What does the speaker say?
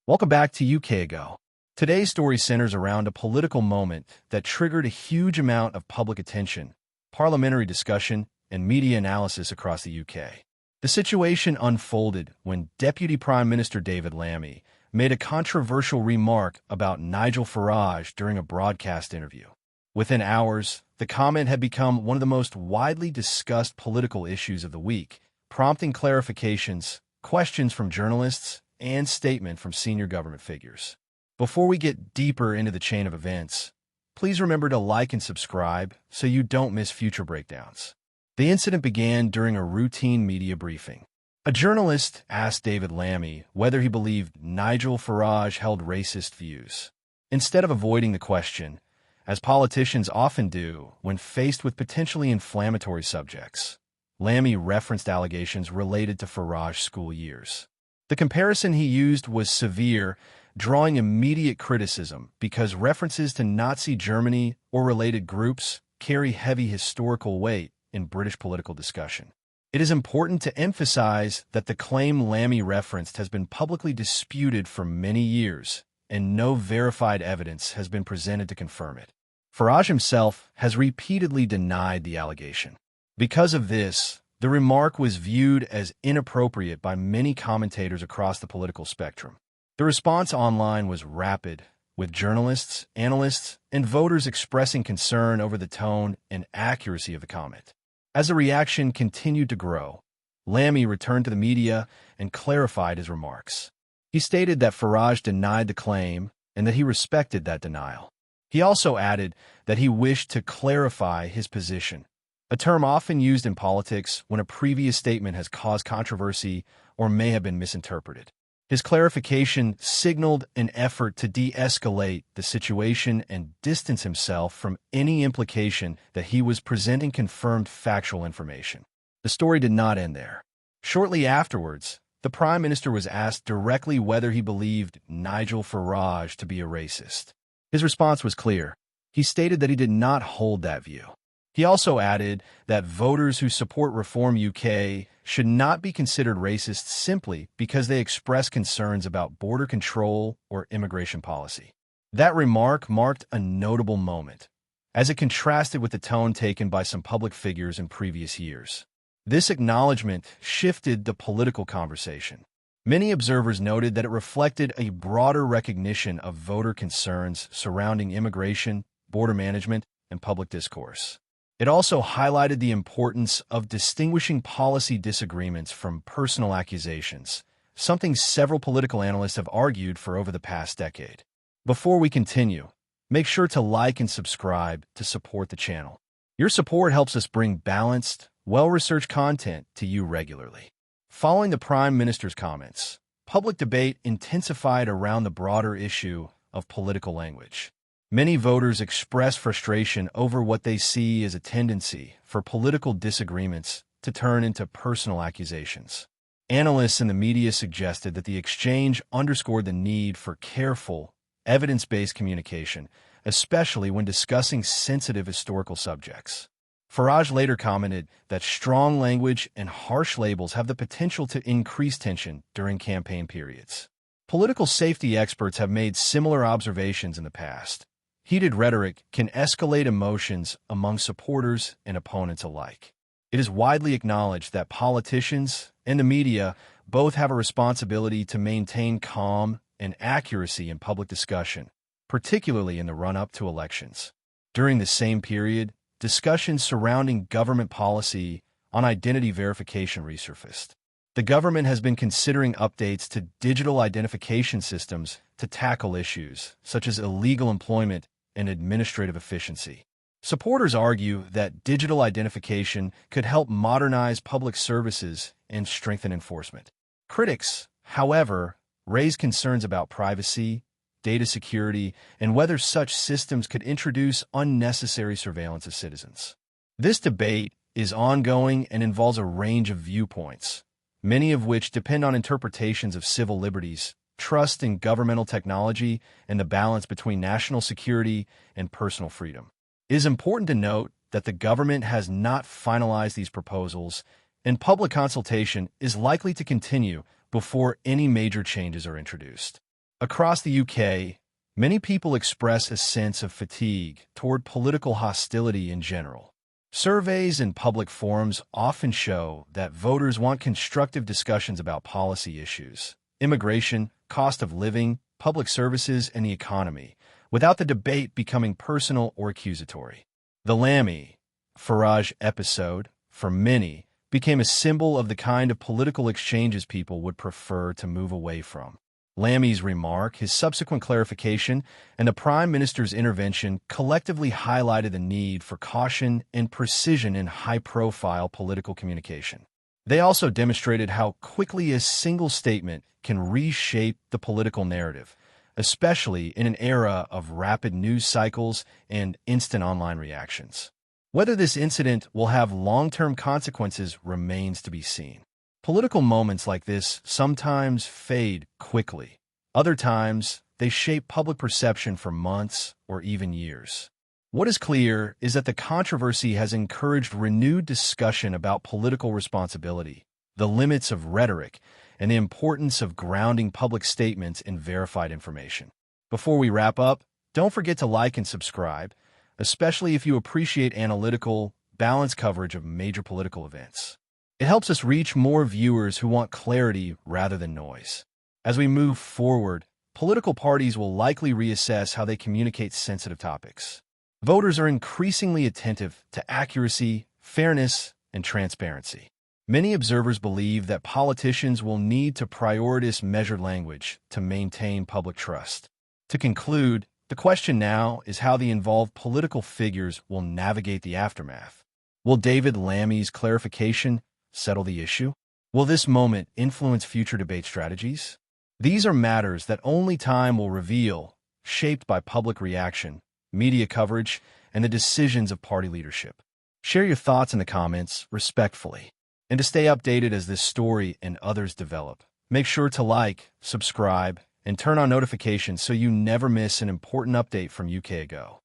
Welcome back to UK Ago. Today's story centers around a political moment that triggered a huge amount of public attention, parliamentary discussion, and media analysis across the UK. The situation unfolded when Deputy Prime Minister David Lammy made a controversial remark about Nigel Farage during a broadcast interview. Within hours, the comment had become one of the most widely discussed political issues of the week, prompting clarifications, questions from journalists, and statement from senior government figures. Before we get deeper into the chain of events, please remember to like and subscribe so you don't miss future breakdowns. The incident began during a routine media briefing. A journalist asked David Lammy whether he believed Nigel Farage held racist views. Instead of avoiding the question, as politicians often do when faced with potentially inflammatory subjects, Lammy referenced allegations related to Farage's school years. The comparison he used was severe, drawing immediate criticism because references to Nazi Germany or related groups carry heavy historical weight in British political discussion. It is important to emphasize that the claim Lammy referenced has been publicly disputed for many years, and no verified evidence has been presented to confirm it. Farage himself has repeatedly denied the allegation. Because of this, the remark was viewed as inappropriate by many commentators across the political spectrum. The response online was rapid, with journalists, analysts, and voters expressing concern over the tone and accuracy of the comment. As the reaction continued to grow, Lammy returned to the media and clarified his remarks. He stated that Farage denied the claim and that he respected that denial. He also added that he wished to clarify his position, a term often used in politics when a previous statement has caused controversy or may have been misinterpreted. His clarification signaled an effort to de-escalate the situation and distance himself from any implication that he was presenting confirmed factual information. The story did not end there. Shortly afterwards, the Prime Minister was asked directly whether he believed Nigel Farage to be a racist. His response was clear. He stated that he did not hold that view. He also added that voters who support Reform UK should not be considered racist simply because they express concerns about border control or immigration policy. That remark marked a notable moment, as it contrasted with the tone taken by some public figures in previous years. This acknowledgement shifted the political conversation. Many observers noted that it reflected a broader recognition of voter concerns surrounding immigration, border management, and public discourse. It also highlighted the importance of distinguishing policy disagreements from personal accusations, something several political analysts have argued for over the past decade. Before we continue, make sure to like and subscribe to support the channel. Your support helps us bring balanced, well-researched content to you regularly. Following the Prime Minister's comments, public debate intensified around the broader issue of political language. Many voters express frustration over what they see as a tendency for political disagreements to turn into personal accusations. Analysts in the media suggested that the exchange underscored the need for careful, evidence-based communication, especially when discussing sensitive historical subjects. Farage later commented that strong language and harsh labels have the potential to increase tension during campaign periods. Political safety experts have made similar observations in the past. Heated rhetoric can escalate emotions among supporters and opponents alike. It is widely acknowledged that politicians and the media both have a responsibility to maintain calm and accuracy in public discussion, particularly in the run-up to elections. During the same period, discussions surrounding government policy on identity verification resurfaced. The government has been considering updates to digital identification systems to tackle issues such as illegal employment and administrative efficiency. Supporters argue that digital identification could help modernize public services and strengthen enforcement. Critics, however, raise concerns about privacy, data security, and whether such systems could introduce unnecessary surveillance of citizens. This debate is ongoing and involves a range of viewpoints, many of which depend on interpretations of civil liberties, trust in governmental technology, and the balance between national security and personal freedom. It is important to note that the government has not finalized these proposals, and public consultation is likely to continue before any major changes are introduced. Across the UK, many people express a sense of fatigue toward political hostility in general. Surveys and public forums often show that voters want constructive discussions about policy issues, immigration, cost of living, public services, and the economy, without the debate becoming personal or accusatory. The Lammy, Farage episode, for many, became a symbol of the kind of political exchanges people would prefer to move away from. Lammy's remark, his subsequent clarification, and the Prime Minister's intervention collectively highlighted the need for caution and precision in high-profile political communication. They also demonstrated how quickly a single statement can reshape the political narrative, especially in an era of rapid news cycles and instant online reactions. Whether this incident will have long-term consequences remains to be seen. Political moments like this sometimes fade quickly. Other times, they shape public perception for months or even years. What is clear is that the controversy has encouraged renewed discussion about political responsibility, the limits of rhetoric, and the importance of grounding public statements in verified information. Before we wrap up, don't forget to like and subscribe, especially if you appreciate analytical, balanced coverage of major political events. It helps us reach more viewers who want clarity rather than noise. As we move forward, political parties will likely reassess how they communicate sensitive topics. Voters are increasingly attentive to accuracy, fairness, and transparency. Many observers believe that politicians will need to prioritize measured language to maintain public trust. To conclude, the question now is how the involved political figures will navigate the aftermath. Will David Lammy's clarification settle the issue? Will this moment influence future debate strategies? These are matters that only time will reveal, shaped by public reaction, media coverage, and the decisions of party leadership. Share your thoughts in the comments respectfully. And to stay updated as this story and others develop, make sure to like, subscribe, and turn on notifications so you never miss an important update from UK Ago.